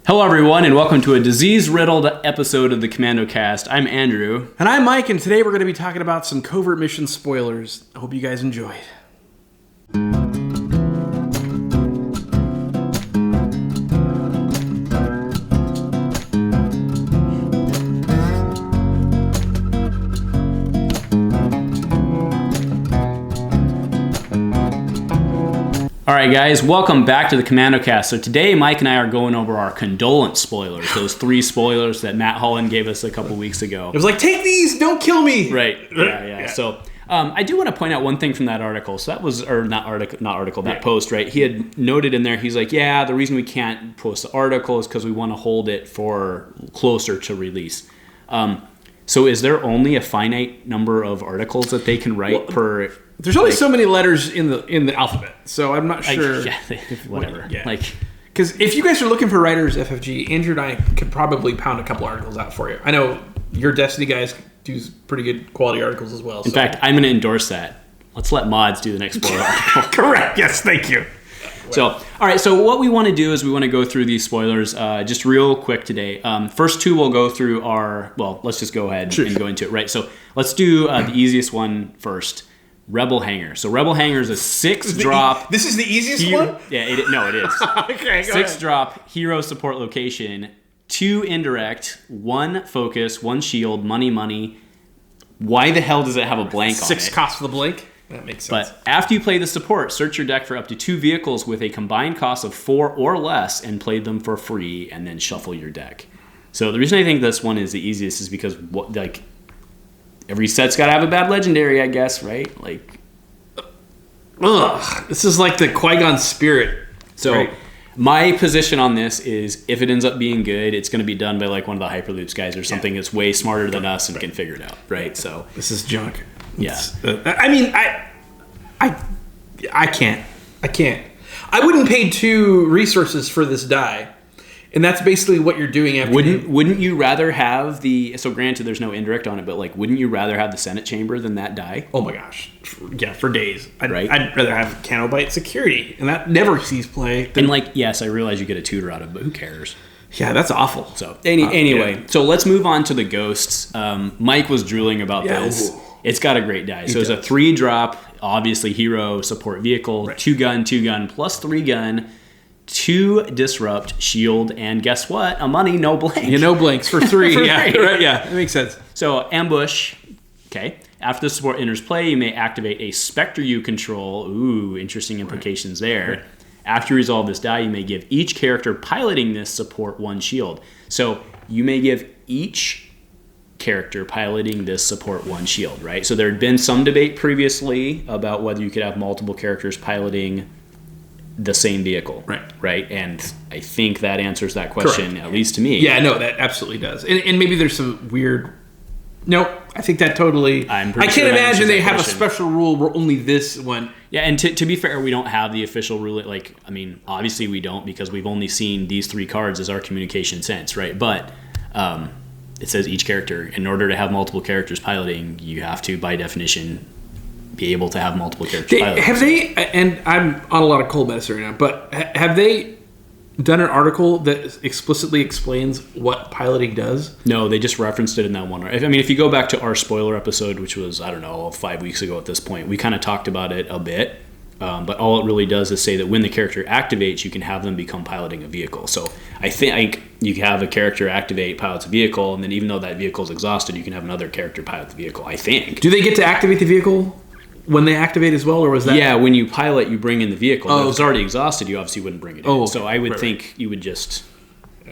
Hello, everyone, and welcome to a disease-riddled episode of the Commando cast. I'm Andrew. And I'm Mike, and today we're going to be talking about some covert mission spoilers. I hope you guys enjoy it. All right, guys, welcome back to the Commando cast. So today, Mike and I are going over our condolence spoilers, those 3 spoilers that Matt Holland gave us a couple weeks ago. It was like, take these, don't kill me. Right, yeah. So I do want to point out one thing from that article. So that was, that post, right? He had noted in there, he's like, yeah, the reason we can't post the article is because we want to hold it for closer to release. So is there only a finite number of articles that they can write per... There's only so many letters in the alphabet, so I'm not sure. Whatever. Yeah. Because if you guys are looking for writers, FFG, Andrew and I could probably pound a couple articles out for you. I know your Destiny guys do pretty good quality articles as well. In fact, I'm going to endorse that. Let's let mods do the next spoiler article. Correct. Yes, thank you. So, all right. So what we want to do is we want to go through these spoilers just real quick today. First 2 we'll go through let's just go ahead and go into it. Right. So let's do the easiest one first. Rebel Hangar. So Rebel Hangar is a 6-drop. This is the easiest one? Yeah, it is. Okay, go 6-drop hero support location, 2 indirect, 1 focus, 1 shield, money. Why the hell does it have a blank on it? 6 cost for the blank? That makes sense. But after you play the support, search your deck for up to 2 vehicles with a combined cost of 4 or less and play them for free and then shuffle your deck. So the reason I think this one is the easiest is because every set's got to have a bad legendary, I guess, right? This is like the Qui-Gon spirit. So my position on this is if it ends up being good, it's going to be done by one of the Hyperloops guys or something that's way smarter than us and can figure it out, right? So this is junk. Yeah. I can't. I wouldn't pay 2 resources for this die. And that's basically what you're doing after. Wouldn't you rather have so granted there's no indirect on it, but wouldn't you rather have the Senate chamber than that die? Oh my gosh. For days. I'd rather have Canobite security. And that never sees play. Yes, I realize you get a tutor out of it, but who cares? Yeah, that's awful. So anyway, so let's move on to the ghosts. Mike was drooling about this. Ooh. It's got a great die. So it's a 3-drop, obviously hero support vehicle, 2-gun, plus 3-gun. 2 disrupt, shield, and guess what? A money, no blank. No blanks for 3. For 3. Right, that makes sense. So ambush. Okay. After the support enters play, you may activate a Spectre you control. Ooh, interesting implications there. Right. After you resolve this die, you may give each character piloting this support 1 shield. So you may give each character piloting this support 1 shield, right? So there had been some debate previously about whether you could have multiple characters piloting the same vehicle, right, and I think that answers that question. Correct. At least to me. Yeah, no, that absolutely does. And maybe there's some weird. No, I think that totally. I can't imagine they have a special rule where only this one. Yeah, and to be fair, we don't have the official rule. Obviously we don't because we've only seen these 3 cards as our communication sense, right? But it says each character. In order to have multiple characters piloting, you have to, by definition, be able to have multiple characters piloting. Have they, and I'm on a lot of cold medicine right now, but have they done an article that explicitly explains what piloting does? No, they just referenced it in that one. If you go back to our spoiler episode, which was, 5 weeks ago at this point, we kind of talked about it a bit, but all it really does is say that when the character activates, you can have them become piloting a vehicle. So I think you can have a character activate, pilots a vehicle, and then even though that vehicle is exhausted, you can have another character pilot the vehicle, I think. Do they get to activate the vehicle when they activate as well, or was that? Yeah, when you pilot, you bring in the vehicle. If it's already exhausted, you obviously wouldn't bring it in. Okay. So I would think you would just.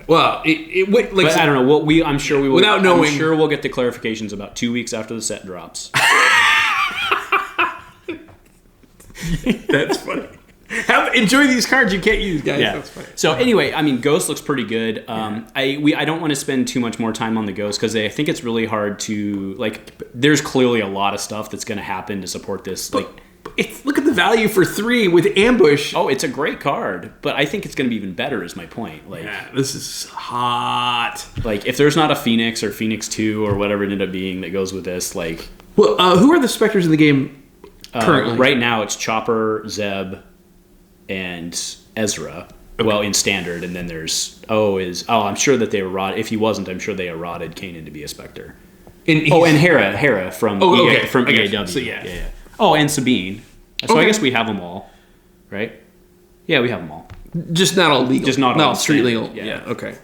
Well, it would. But I don't know. I'm sure we will. Without knowing, I'm sure we'll get the clarifications about 2 weeks after the set drops. That's funny. Enjoy these cards you can't use, guys. Yeah. That's funny. So anyway, Ghost looks pretty good. I don't want to spend too much more time on the Ghost because I think it's really hard to there's clearly a lot of stuff that's going to happen to support this. Look at the value for 3 with ambush. Oh, it's a great card, but I think it's going to be even better. Is my point. This is hot. If there's not a Phoenix or Phoenix 2 or whatever it ended up being that goes with this, who are the Spectres in the game currently? Right now, it's Chopper, Zeb, and Ezra. Well, in standard, and then there's I'm sure that they eroded. If he wasn't, I'm sure they eroded Kanan to be a Spectre. And Hera from EAW. So, yeah. Oh, and Sabine. So I guess we have them all, right? Yeah, we have them all. Just not all legal. Just not all street legal. Yeah. Okay.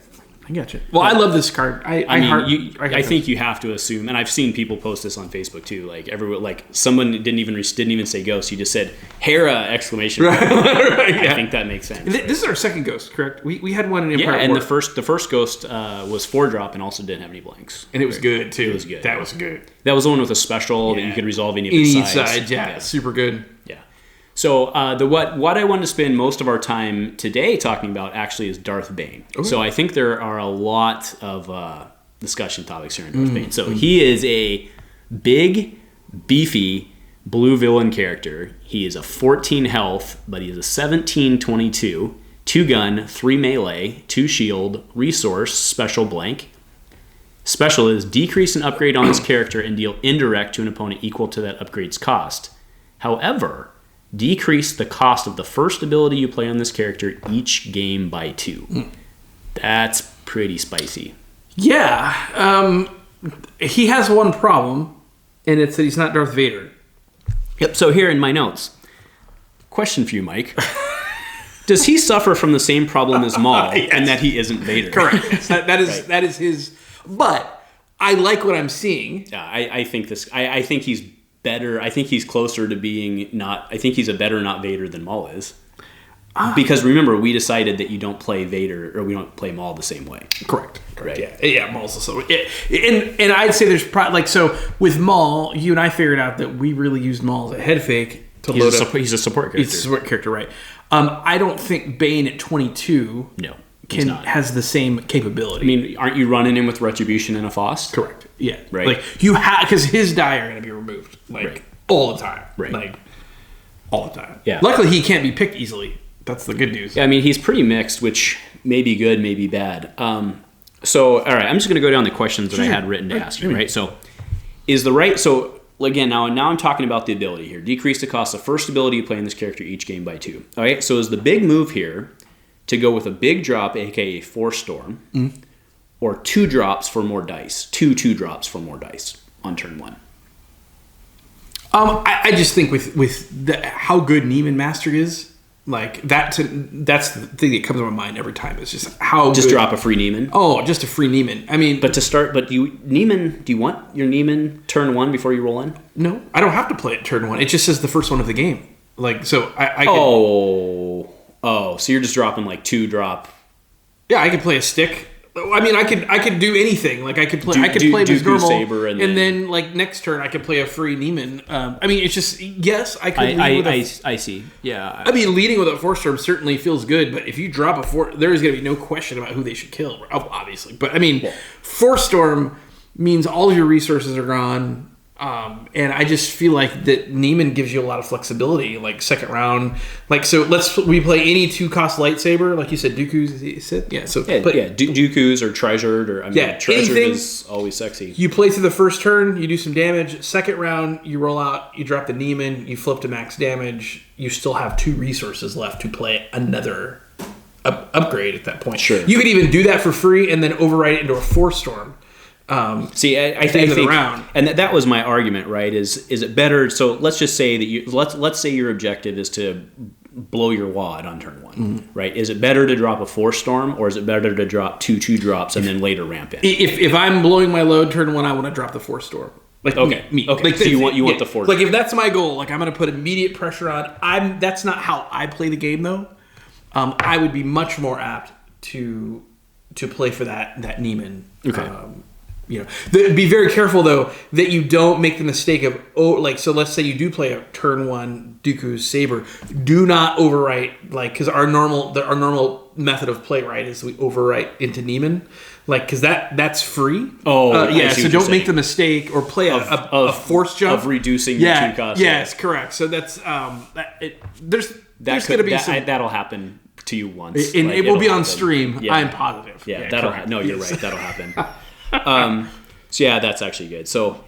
I got you. Well, I love this card. I think you have to assume, and I've seen people post this on Facebook too. Like everyone, like someone didn't even say ghost. He just said Hera exclamation mark. Right, yeah. I think that makes sense. This is our second ghost, correct? We had one in Empire. Yeah, and the first ghost was 4-drop and also didn't have any blanks. And it was good too. It was good. That was good. That was the one with a special that you could resolve any side. Yeah, super good. Yeah. So what I wanted to spend most of our time today talking about actually is Darth Bane. Okay. So I think there are a lot of discussion topics here in Darth Bane. So he is a big, beefy blue villain character. He is a 14 health, but he is a 17/22, 2 gun, 3 melee, 2 shield, resource, special blank. Special is decrease an upgrade on this character and deal indirect to an opponent equal to that upgrade's cost. However, decrease the cost of the first ability you play on this character each game by 2. That's pretty spicy. Yeah. He has one problem, and it's that he's not Darth Vader. Yep, so here in my notes. Question for you, Mike. Does he suffer from the same problem as Maul, yes. and that he isn't Vader? Correct. That is his... But I like what I'm seeing. Yeah, I think I think he's better. I think he's closer to being not. I think he's a better not Vader than Maul is. Because remember, we decided that you don't play Vader or we don't play Maul the same way. Correct. Right. Yeah. Maul's also. And I'd say there's like so with Maul, you and I figured out that we really used Maul as a head fake to load up. He's a support character. He's a support character, right? I don't think Bane at 22. No. Has the same capability. I mean, aren't you running in with Retribution and a Faust? Correct. Yeah. Right. Like you have because his die are going to be removed all the time. Right. Like all the time. Yeah. Luckily, he can't be picked easily. That's the good news. Yeah. I mean, he's pretty mixed, which may be good, may be bad. So, all right, I'm just going to go down the questions that I had written to ask you. Right. So, So again, now I'm talking about the ability here. Decrease the cost of first ability you play in this character each game by 2. All right. So, is the big move here to go with a big drop, aka Force Storm, or 2 drops for more dice? 2 drops for more dice on turn 1. I just think with how good Neiman Master is, like that's the thing that comes to my mind every time. It's just how just good. Drop a free Neiman. Oh, just a free Neiman. I mean, but do you want your Neiman turn 1 before you roll in? No, I don't have to play it turn 1. It just says the first one of the game. Like so, I so you're just dropping like 2 drop. Yeah, I could play a stick. I mean, I could do anything. Like I could play this normal, Saber and then like next turn I could play a free Neiman. I mean, it's just I could. I see. Yeah. I mean, leading with a Force Storm certainly feels good, but if you drop a Force, there is going to be no question about who they should kill, obviously. But I mean, Force Storm means all of your resources are gone. And I just feel like that Neiman gives you a lot of flexibility, like second round. Like, so we play any 2-cost lightsaber, like you said, Dooku's, yeah. So, Dooku's or Treasured, Treasured anything, is always sexy. You play through the first turn, you do some damage. Second round, you roll out, you drop the Neiman, you flip to max damage. You still have 2 resources left to play another upgrade at that point. Sure. You could even do that for free and then overwrite it into a Force Storm. I think and that was my argument, right? Is it better? So let's just say that let's say your objective is to blow your wad on turn 1, right? Is it better to drop a Force Storm, or is it better to drop 2 drops and then later ramp in? If I'm blowing my load turn 1, I want to drop the Force Storm. Like me. Okay. Like, so you want the Force. Like if that's my goal, like I'm going to put immediate pressure on. That's not how I play the game though. I would be much more apt to play for that Neiman. Okay. Be very careful though that you don't make the mistake of so let's say you do play a turn 1 Dooku's Saber. Do not overwrite because our normal method of play is we overwrite into Neiman, because that's free. So don't make the mistake or play a force jump of reducing your 2 costs. Yes, correct. So that's there's going to be that'll happen to you once, and it will be on stream. Yeah. I'm positive. Yeah, that'll happen. No, you're right. That'll happen. So yeah, that's actually good. So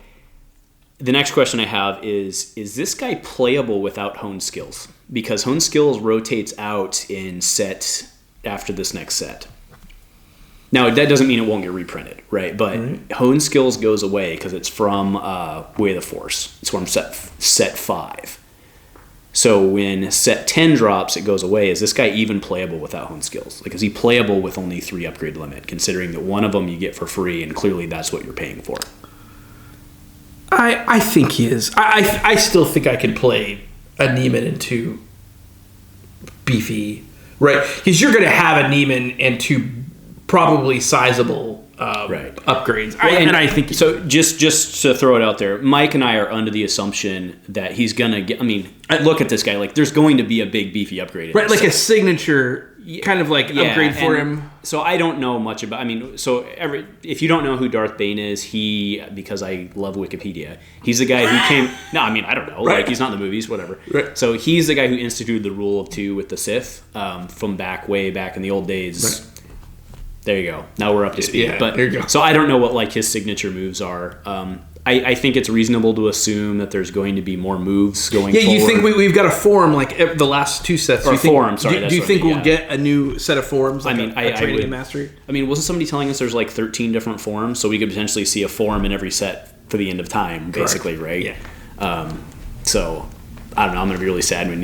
the next question I have is this guy playable without honed skills? Because honed skills rotates out in set after this next set. Now, that doesn't mean it won't get reprinted, right? But Hone Skills goes away because it's from Way of the Force. It's from set 5. So when set 10 drops, it goes away. Is this guy even playable without Hone Skills? Like, is he playable with only 3 upgrade limit, considering that one of them you get for free, and clearly that's what you're paying for? I think he is. I still think I could play a Neiman into beefy, right? Because you're going to have a Neiman and 2 probably sizable upgrades. Well, I think so. Just to throw it out there, Mike and I are under the assumption that he's going to get. I mean, look at this guy. Like, there's going to be a big beefy upgrade, right? Like a signature kind of like upgrade for him. So I don't know much about. I mean, if you don't know who Darth Bane is, because I love Wikipedia, he's the guy who came. No, I mean I don't know. Like, he's not in the movies, whatever. Right. So he's the guy who instituted the rule of 2 with the Sith from way back in the old days. Right. There you go. Now we're up to speed. Yeah, but there you go. So I don't know what like his signature moves are. I think it's reasonable to assume that there's going to be more moves going forward. Yeah, you think we've got a form like the last 2 sets? Or forum, sorry. Do you think we'll get a new set of forms? Like I training would, and mastery? I mean, wasn't somebody telling us there's like 13 different forms, so we could potentially see a form in every set for the end of time, basically, right? Yeah. So I don't know. I'm gonna be really sad when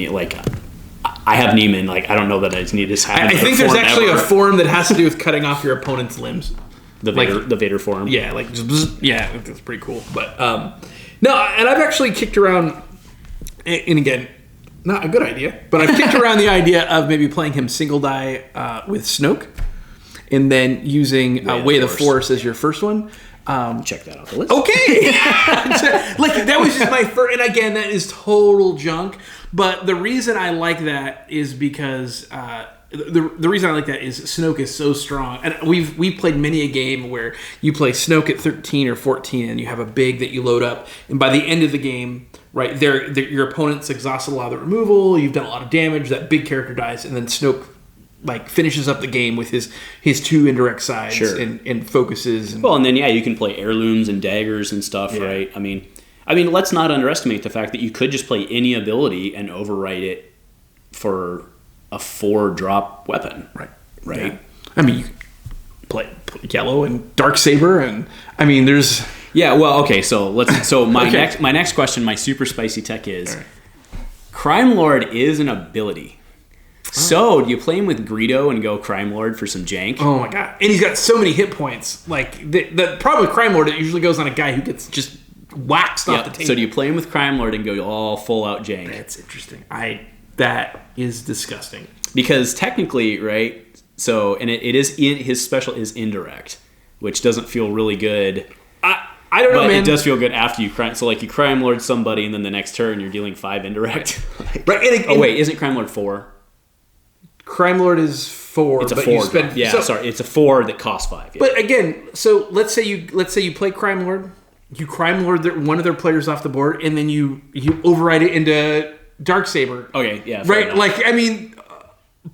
I have Neiman. Like, I don't know that I just need to have. I think there's actually a form that has to do with cutting off your opponent's limbs. The Vader form. Yeah, like that's pretty cool. But no, and I've actually kicked around, and again, not a good idea, but I've kicked around the idea of maybe playing him single die with Snoke, and then using Way of the Force as your first one. Check that off the list. Okay, like that was just my first, and again, that is total junk. But the reason I like that is because the reason I like that is Snoke is so strong, and we've played many a game where you play Snoke at 13 or 14, and you have a big that you load up, and by the end of the game, right, your opponent's exhausted a lot of the removal, you've done a lot of damage, that big character dies, and then Snoke like finishes up the game with his 2 indirect sides. Sure. and focuses. And then you can play heirlooms and daggers and stuff, right? I mean, let's not underestimate the fact that you could just play any ability and overwrite it for a 4-drop weapon. Right. Yeah. I mean, you play yellow and Darksaber, and I mean, there's... Yeah, well, okay, so my Okay. my next question, my super spicy tech is, Crime Lord is an ability. So, do you play him with Greedo and go Crime Lord for some jank? Oh my god. And he's got so many hit points. Like, the problem with Crime Lord, it usually goes on a guy who gets just waxed off the table. So do you play him with Crime Lord and go all full out jank? That's interesting. That is disgusting. Because technically, right, so, and it is, his special is indirect, which doesn't feel really good. I don't know, man. But it does feel good after you crime. So, like, you Crime Lord somebody, and then the next turn you're dealing 5 indirect. Right. Wait, isn't Crime Lord 4? Crime Lord is 4. It's a 4. It's a 4 that costs 5. Yeah. But again, so let's say you play Crime Lord, you Crime Lord one of their players off the board, and then you override it into Darksaber. Okay, yeah. Right, like, I mean,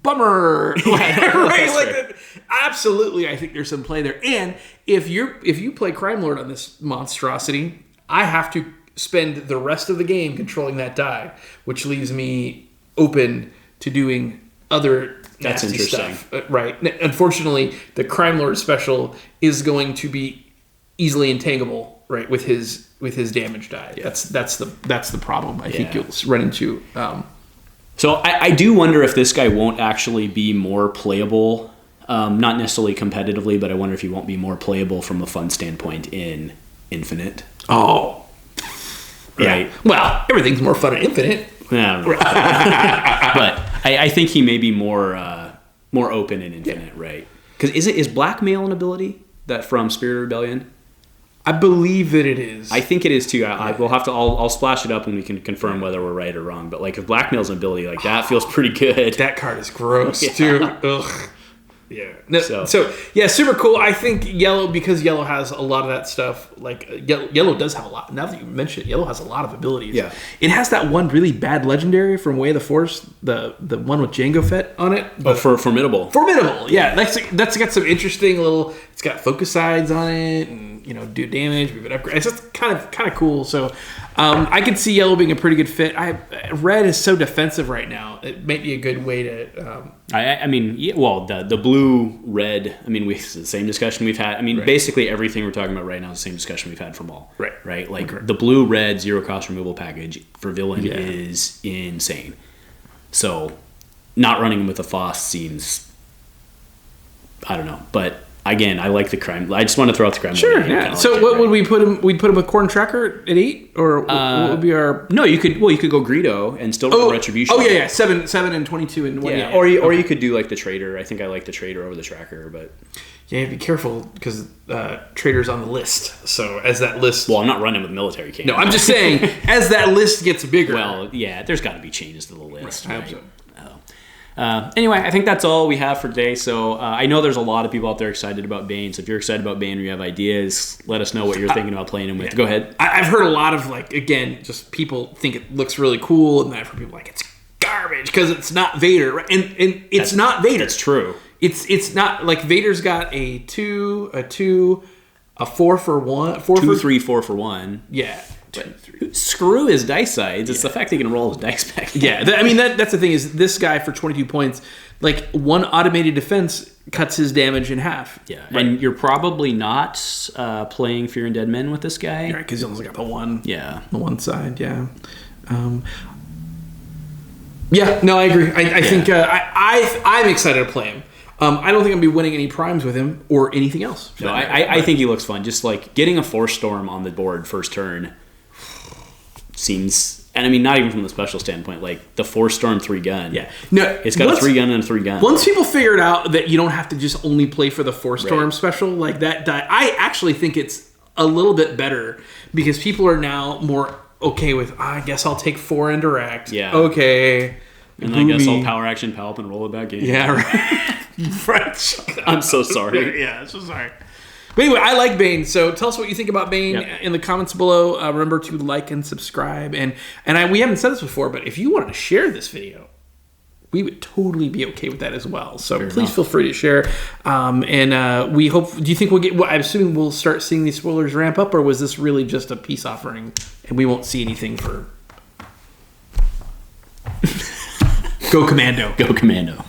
bummer. Right, like, absolutely, I think there's some play there. And if you play Crime Lord on this monstrosity, I have to spend the rest of the game controlling that die, which leaves me open to doing other nasty stuff. Right. Unfortunately, the Crime Lord special is going to be easily entanglable, right, with his damage die. Yeah. That's the problem I think you'll run into. So I do wonder if this guy won't actually be more playable, not necessarily competitively, but I wonder if he won't be more playable from a fun standpoint in Infinite. Oh. Right. Yeah. Well, everything's more fun in Infinite. I don't know. But I think he may be more open in Infinite, right? Because is blackmail an ability that from Spirit of Rebellion? I believe that it is. I think it is too. We'll have to. I'll splash it up and we can confirm whether we're right or wrong. But like, if blackmail's an ability, like that feels pretty good. That card is gross too. Ugh. Yeah. No, so yeah, super cool. I think Yellow, because Yellow has a lot of that stuff. Like Yellow does have a lot. Now that you mention it, Yellow has a lot of abilities. Yeah. It has that one really bad legendary from Way of the Force, the one with Jango Fett on it. For Formidable. Formidable. Yeah. That's got some interesting little. It's got focus sides on it, and do damage. We've upgrade. It's just kind of cool. So I could see Yellow being a pretty good fit. Red is so defensive right now. It might be a good way to. I mean, yeah, well, the blue, red, I mean, it's the same discussion we've had. I mean, basically everything we're talking about right now is the same discussion we've had for Maul. Right? Like, the blue, red, zero cost removal package for villain is insane. So, not running him with a FOSS seems, I don't know. But, again, I like the crime. I just want to throw out the crime. Sure, yeah. So, what would we put him? We'd put him with Corn Tracker at 8? Or what would be our... No, you could go Greedo and still run Retribution. Oh, yeah. 7 and 22 and 1. Yeah, or you could do, like, the Trader. I think I like the Trader over the Tracker, but... Yeah, be careful, because Trader's on the list. So, as that list... Well, I'm not running with military cannon. No, I'm just saying, as that list gets bigger... Well, yeah, there's got to be changes to the list, right? I hope so. Anyway, I think that's all we have for today. So I know there's a lot of people out there excited about Bane. So if you're excited about Bane or you have ideas, let us know what you're thinking about playing him with. Go ahead. I've heard a lot of, like, again, just people think it looks really cool, and then I've heard people like, it's garbage because it's not Vader. Right? And it's not Vader. That's true. It's not, like, Vader's got a 2, a 4 for 1. 2, 3, 4 for 1. Yeah. Screw his dice sides. It's the fact he can roll his dice back. Yeah, I mean, that's the thing is this guy for 22 points, like, one automated defense cuts his damage in half. Yeah, right. And you're probably not playing Fear and Dead Men with this guy. Right, because he only got the one. Yeah. The one side, yeah. Yeah, no, I agree. I think I'm excited to play him. I don't think I'm going to be winning any primes with him or anything else. No, I think he looks fun. Just, like, getting a Force Storm on the board first turn seems, and I mean, not even from the special standpoint, like the Force Storm 3-gun. Yeah, no, it's got a 3-gun and a 3-gun. Once people figured out that you don't have to just only play for the Force Storm special, like that, I actually think it's a little bit better because people are now more okay with. I guess I'll take 4 indirect. Yeah. Okay. And I guess I'll power action Palp and roll it back in. Yeah. Right. I'm so sorry. Yeah, so sorry. But anyway, I like Bane, so tell us what you think about Bane in the comments below. Remember to like and subscribe. And we haven't said this before, but if you wanted to share this video, we would totally be okay with that as well. So please feel free to share. We hope, do you think we'll get, I'm assuming we'll start seeing these spoilers ramp up, or was this really just a peace offering and we won't see anything for... Go Commando. Go Commando.